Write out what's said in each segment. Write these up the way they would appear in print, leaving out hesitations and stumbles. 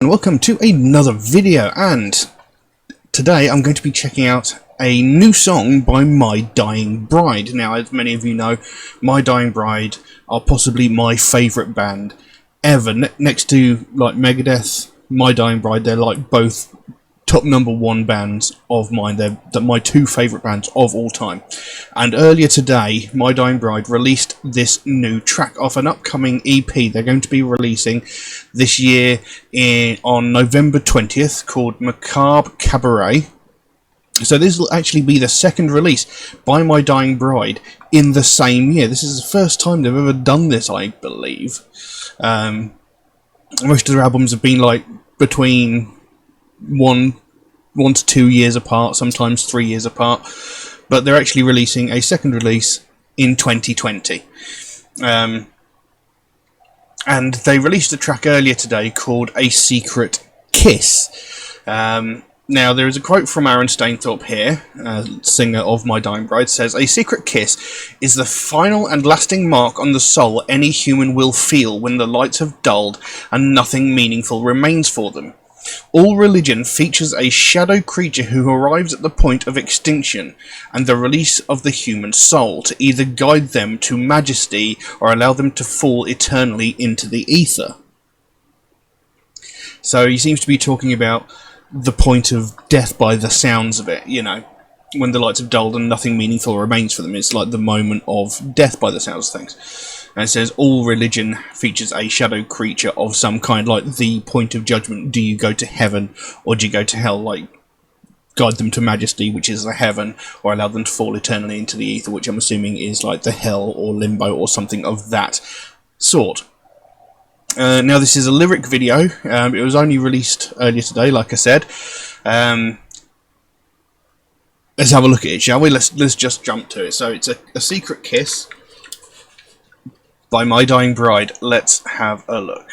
welcome to another video, and today I'm going to be checking out a new song by My Dying Bride. Now, as many of you know, My Dying Bride are possibly my favourite band ever. Next to like Megadeth, My Dying Bride, they're like both top #1 bands of mine. They're my two favourite bands of all time. And earlier today, My Dying Bride released this new track off an upcoming EP they're going to be releasing this year on November 20th, called Macabre Cabaret. So this will actually be the second release by My Dying Bride in the same year. This is the first time they've ever done this, I believe. Most of their albums have been like between one to 2 years apart, sometimes 3 years apart, but they're actually releasing a second release in 2020. And they released a track earlier today called A Secret Kiss. Now, there is a quote from Aaron Stainthorpe here, singer of My Dying Bride, says, "A secret kiss is the final and lasting mark on the soul any human will feel when the lights have dulled and nothing meaningful remains for them. All religion features a shadow creature who arrives at the point of extinction and the release of the human soul to either guide them to majesty or allow them to fall eternally into the ether." So he seems to be talking about the point of death by the sounds of it, you know, when the lights have dulled and nothing meaningful remains for them. It's like the moment of death by the sounds of things. And it says, all religion features a shadow creature of some kind, like the point of judgment. Do you go to heaven or do you go to hell? Like, guide them to majesty, which is the heaven, or allow them to fall eternally into the ether, which I'm assuming is like the hell or limbo or something of that sort. Now, this is a lyric video. It was only released earlier today, like I said. Let's have a look at it, shall we? Let's just jump to it. So it's a Secret Kiss by My Dying Bride. Let's have a look.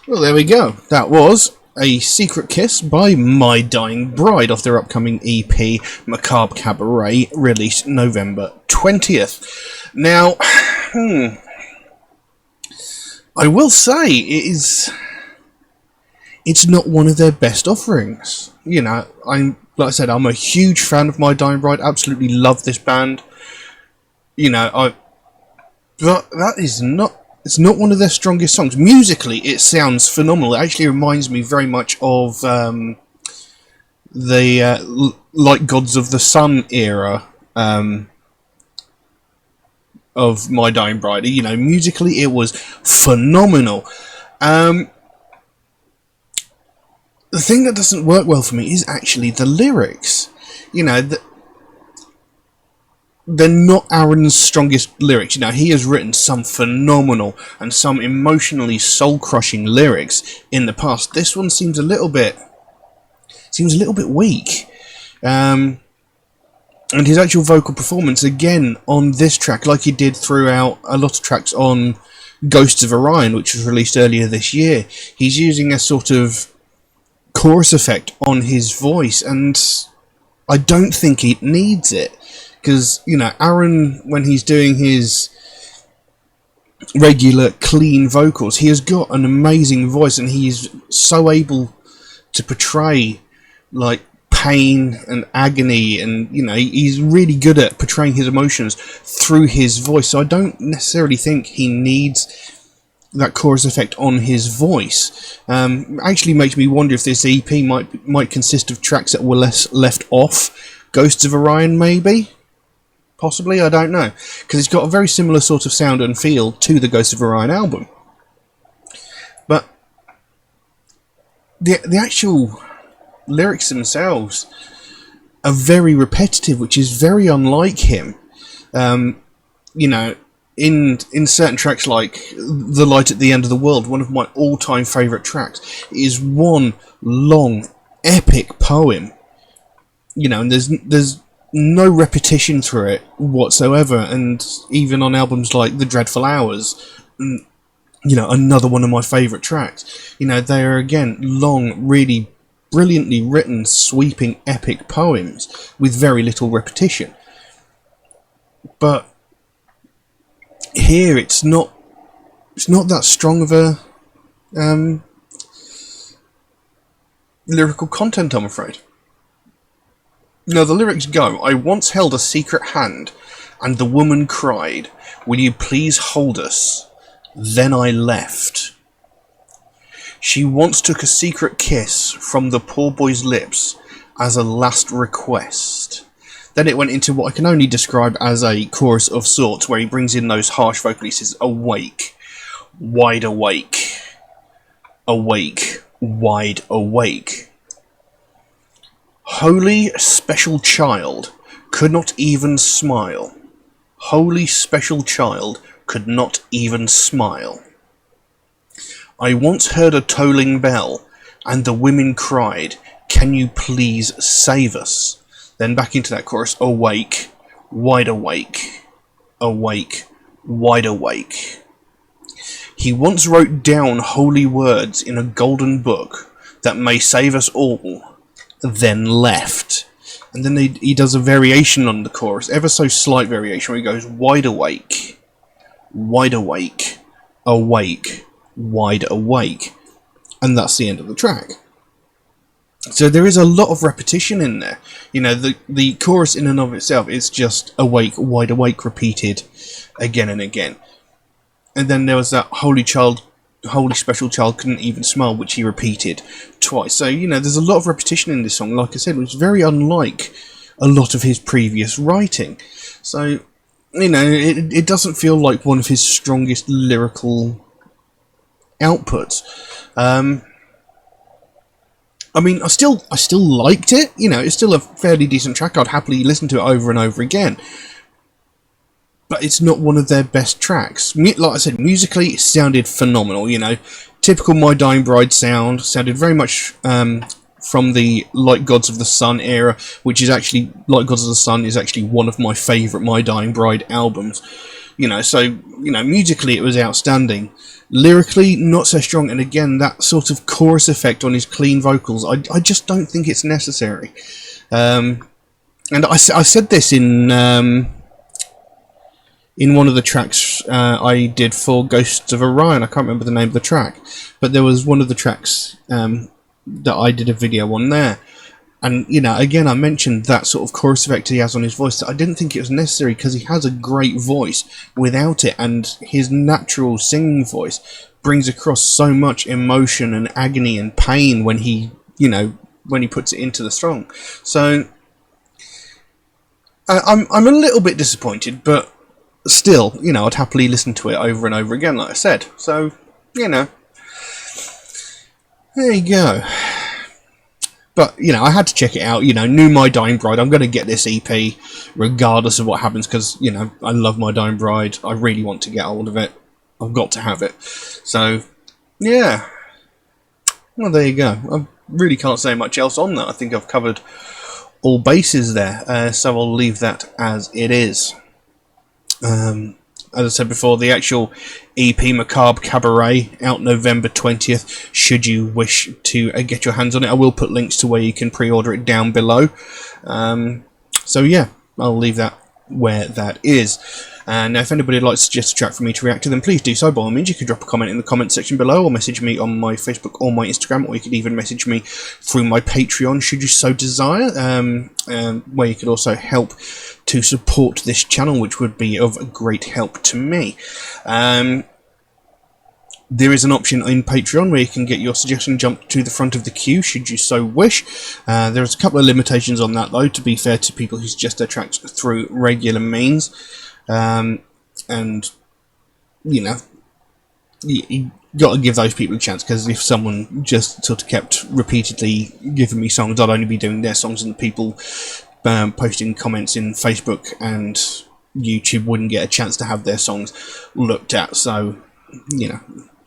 Well, there we go. That was A Secret Kiss by My Dying Bride off their upcoming EP, Macabre Cabaret, released November 20th. Now, I will say it's not one of their best offerings. You know, like I said, I'm a huge fan of My Dying Bride. Absolutely love this band. You know, but that is not. It's not one of their strongest songs. Musically, it sounds phenomenal. It actually reminds me very much of the Like Gods of the Sun era of My Dying Bride. You know, musically, it was phenomenal. The thing that doesn't work well for me is actually the lyrics. You know, they're not Aaron's strongest lyrics. You know, he has written some phenomenal and some emotionally soul-crushing lyrics in the past. This one seems a little bit weak. And his actual vocal performance, again, on this track, like he did throughout a lot of tracks on Ghosts of Orion, which was released earlier this year, he's using a sort of chorus effect on his voice, and I don't think he needs it. Because, you know, Aaron, when he's doing his regular, clean vocals, he has got an amazing voice, and he's so able to portray, like, pain and agony, and, you know, he's really good at portraying his emotions through his voice, so I don't necessarily think he needs that chorus effect on his voice. Actually makes me wonder if this EP might consist of tracks that were left off Ghosts of Orion, maybe? Possibly, I don't know. Because it's got a very similar sort of sound and feel to the Ghost of Orion album. But the actual lyrics themselves are very repetitive, which is very unlike him. You know, in certain tracks like The Light at the End of the World, one of my all-time favourite tracks, is one long, epic poem. You know, and there's no repetition through it whatsoever, and even on albums like The Dreadful Hours, you know, another one of my favourite tracks, you know, they are again long, really brilliantly written, sweeping, epic poems with very little repetition. But here it's not that strong of a lyrical content, I'm afraid. Now, the lyrics go, "I once held a secret hand, and the woman cried, 'Will you please hold us?' Then I left. She once took a secret kiss from the poor boy's lips as a last request." Then it went into what I can only describe as a chorus of sorts, where he brings in those harsh vocals. He says, "Awake, wide awake, awake, wide awake. Holy special child could not even smile. Holy special child could not even smile. I once heard a tolling bell, and the women cried, 'Can you please save us?'" Then back into that chorus, "Awake, wide awake, awake, wide awake. He once wrote down holy words in a golden book that may save us all, then left." And then he does a variation on the chorus, ever so slight variation, where he goes, "Wide awake, wide awake, awake, wide awake." And that's the end of the track. So there is a lot of repetition in there. You know, the chorus in and of itself is just "awake, wide awake" repeated again and again. And then there was that holy special child couldn't even smile, which he repeated twice. So, you know, there's a lot of repetition in this song, like I said, which is very unlike a lot of his previous writing. So, you know, it doesn't feel like one of his strongest lyrical outputs. I mean, I still liked it. You know, it's still a fairly decent track. I'd happily listen to it over and over again. But it's not one of their best tracks. Like I said, musically, it sounded phenomenal. You know, typical My Dying Bride sound. Sounded very much from the Like Gods of the Sun era, which is actually, Like Gods of the Sun is actually one of my favourite My Dying Bride albums. So, musically it was outstanding. Lyrically, not so strong, and again, that sort of chorus effect on his clean vocals, I just don't think it's necessary. And I said this in one of the tracks I did for Ghosts of Orion. I can't remember the name of the track, but there was one of the tracks that I did a video on there. And, again, I mentioned that sort of chorus effect he has on his voice, that I didn't think it was necessary because he has a great voice without it, and his natural singing voice brings across so much emotion and agony and pain when he, when he puts it into the song. So, I'm a little bit disappointed, but still, I'd happily listen to it over and over again, like I said. So, there you go. But, I had to check it out. New My Dying Bride. I'm going to get this EP regardless of what happens because, I love My Dying Bride. I really want to get hold of it. I've got to have it. So, yeah. Well, there you go. I really can't say much else on that. I think I've covered all bases there. So I'll leave that as it is. As I said before, the actual EP Macabre Cabaret out November 20th. Should you wish to get your hands on it, I will put links to where you can pre-order it down below. So yeah, I'll leave that where that is. And now if anybody would like to suggest a track for me to react to, then please do so. By all means, you can drop a comment in the comment section below, or message me on my Facebook or my Instagram, or you could even message me through my Patreon should you so desire, where you could also help to support this channel, which would be of great help to me. There is an option in Patreon where you can get your suggestion jumped to the front of the queue, should you so wish. There's a couple of limitations on that, though, to be fair to people who suggest their tracks through regular means. And, you got to give those people a chance, because if someone just sort of kept repeatedly giving me songs, I'd only be doing their songs, and people posting comments in Facebook and YouTube wouldn't get a chance to have their songs looked at. So,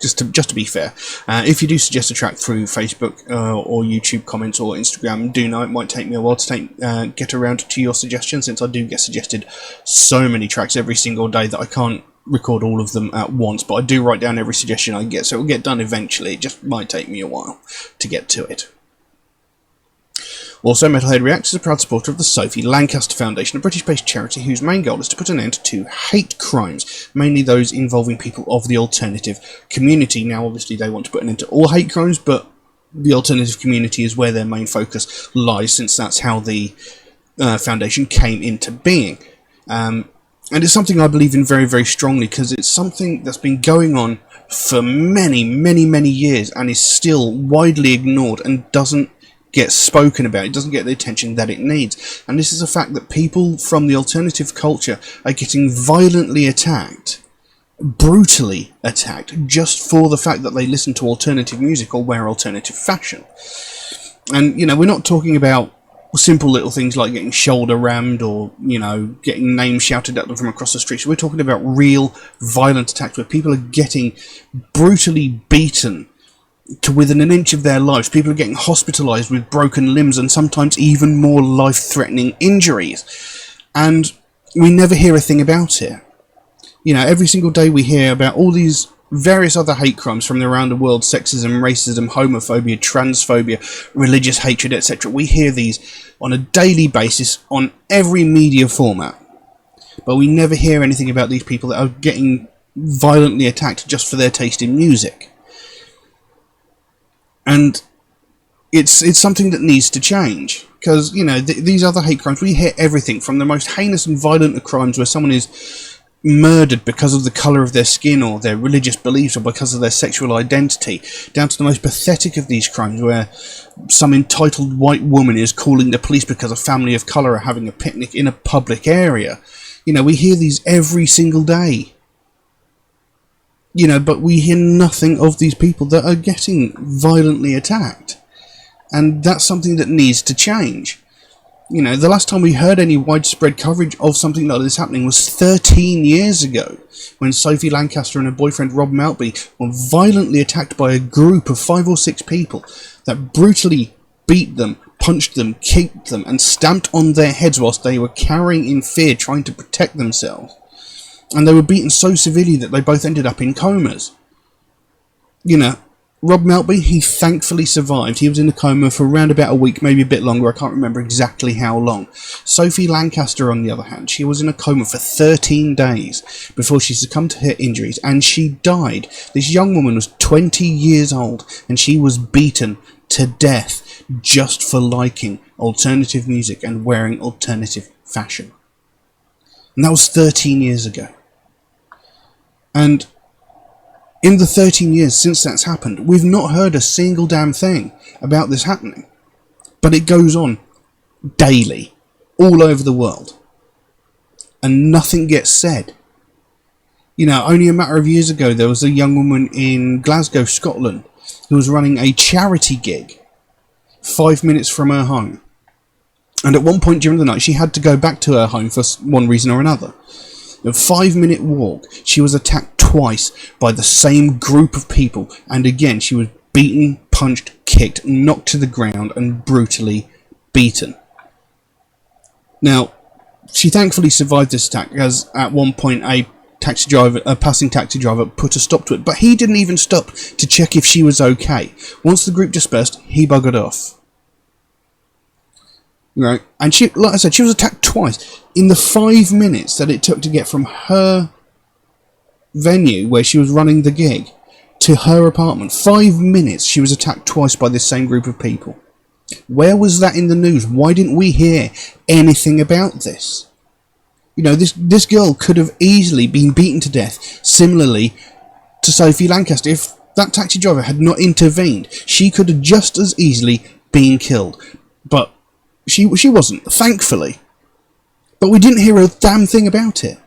just to be fair, if you do suggest a track through Facebook or YouTube comments or Instagram, do know it might take me a while to get around to your suggestion, since I do get suggested so many tracks every single day that I can't record all of them at once, but I do write down every suggestion I get, so it will get done eventually. It just might take me a while to get to it. Also, Metalhead Reacts is a proud supporter of the Sophie Lancaster Foundation, a British-based charity whose main goal is to put an end to hate crimes, mainly those involving people of the alternative community. Now, obviously, they want to put an end to all hate crimes, but the alternative community is where their main focus lies, since that's how the foundation came into being. And it's something I believe in very, very strongly, because it's something that's been going on for many, many, many years and is still widely ignored and doesn't get spoken about. It doesn't get the attention that it needs. And this is a fact that people from the alternative culture are getting violently attacked, brutally attacked, just for the fact that they listen to alternative music or wear alternative fashion. And, we're not talking about simple little things like getting shoulder rammed or, getting names shouted at them from across the street. So we're talking about real violent attacks where people are getting brutally beaten to within an inch of their lives. People are getting hospitalised with broken limbs and sometimes even more life-threatening injuries. And we never hear a thing about it. Every single day we hear about all these various other hate crimes from around the world: sexism, racism, homophobia, transphobia, religious hatred, etc. We hear these on a daily basis on every media format. But we never hear anything about these people that are getting violently attacked just for their taste in music. And it's something that needs to change, because, these other hate crimes, we hear everything from the most heinous and violent of crimes where someone is murdered because of the colour of their skin or their religious beliefs or because of their sexual identity, down to the most pathetic of these crimes where some entitled white woman is calling the police because a family of colour are having a picnic in a public area. We hear these every single day. But we hear nothing of these people that are getting violently attacked. And that's something that needs to change. The last time we heard any widespread coverage of something like this happening was 13 years ago, when Sophie Lancaster and her boyfriend Rob Maltby were violently attacked by a group of 5 or 6 people that brutally beat them, punched them, kicked them, and stamped on their heads whilst they were cowering in fear, trying to protect themselves. And they were beaten so severely that they both ended up in comas. You know, Rob Maltby, he thankfully survived. He was in a coma for around about a week, maybe a bit longer. I can't remember exactly how long. Sophie Lancaster, on the other hand, she was in a coma for 13 days before she succumbed to her injuries, and she died. This young woman was 20 years old, and she was beaten to death just for liking alternative music and wearing alternative fashion. And that was 13 years ago. And in the 13 years since that's happened, we've not heard a single damn thing about this happening. But it goes on daily, all over the world. And nothing gets said. You know, only a matter of years ago, there was a young woman in Glasgow, Scotland, who was running a charity gig 5 minutes from her home. And at one point during the night, she had to go back to her home for one reason or another. A 5-minute walk, she was attacked twice by the same group of people, and again she was beaten, punched, kicked, knocked to the ground, and brutally beaten. Now, she thankfully survived this attack, as at one point a passing taxi driver put a stop to it, but he didn't even stop to check if she was okay. Once the group dispersed, he buggered off. Right, and she, like I said, she was attacked twice in the 5 minutes that it took to get from her venue where she was running the gig to her apartment. 5 minutes she was attacked twice by this same group of people. Where was that in the news? Why didn't we hear anything about this? You know, this girl could have easily been beaten to death similarly to Sophie Lancaster. If that taxi driver had not intervened, she could have just as easily been killed. But she wasn't, thankfully. But we didn't hear a damn thing about it.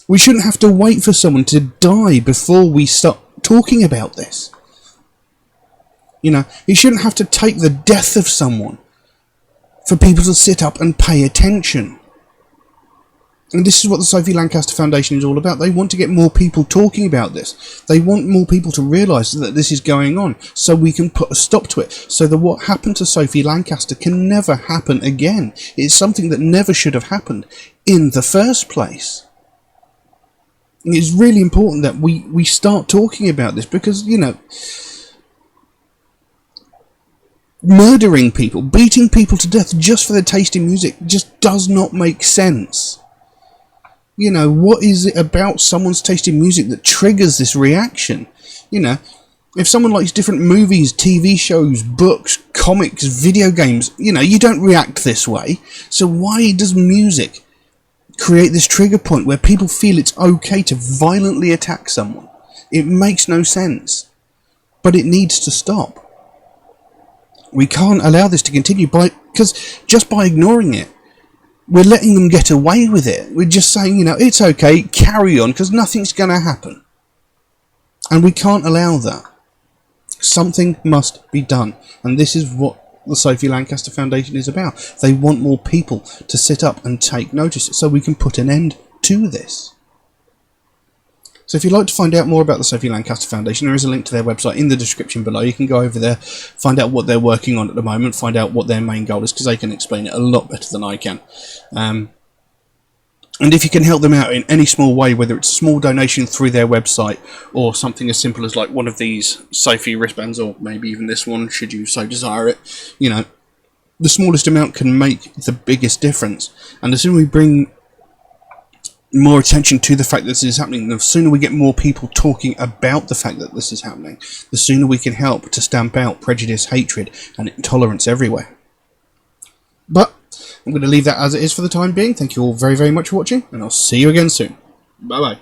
We shouldn't have to wait for someone to die before we start talking about this. You know, it shouldn't have to take the death of someone for people to sit up and pay attention. And this is what the Sophie Lancaster Foundation is all about. They want to get more people talking about this. They want more people to realise that this is going on, so we can put a stop to it, so that what happened to Sophie Lancaster can never happen again. It's something that never should have happened in the first place. And it's really important that we start talking about this, because, you know, murdering people, beating people to death just for their taste in music just does not make sense. You know, what is it about someone's taste in music that triggers this reaction? You know, if someone likes different movies, TV shows, books, comics, video games, you know, you don't react this way. So why does music create this trigger point where people feel it's okay to violently attack someone? It makes no sense. But it needs to stop. We can't allow this to continue because just by ignoring it, we're letting them get away with it. We're just saying, you know, it's okay, carry on, because nothing's going to happen. And we can't allow that. Something must be done. And this is what the Sophie Lancaster Foundation is about. They want more people to sit up and take notice so we can put an end to this. So if you'd like to find out more about the Sophie Lancaster Foundation, there is a link to their website in the description below. You can go over there, find out what they're working on at the moment, find out what their main goal is, because they can explain it a lot better than I can. And if you can help them out in any small way, whether it's a small donation through their website or something as simple as like one of these Sophie wristbands, or maybe even this one, should you so desire it, you know, the smallest amount can make the biggest difference. And the sooner we bring more attention to the fact that this is happening, the sooner we get more people talking about the fact that this is happening, the sooner we can help to stamp out prejudice, hatred, and intolerance everywhere. But I'm going to leave that as it is for the time being. Thank you all very, very much for watching, and I'll see you again soon. Bye-bye.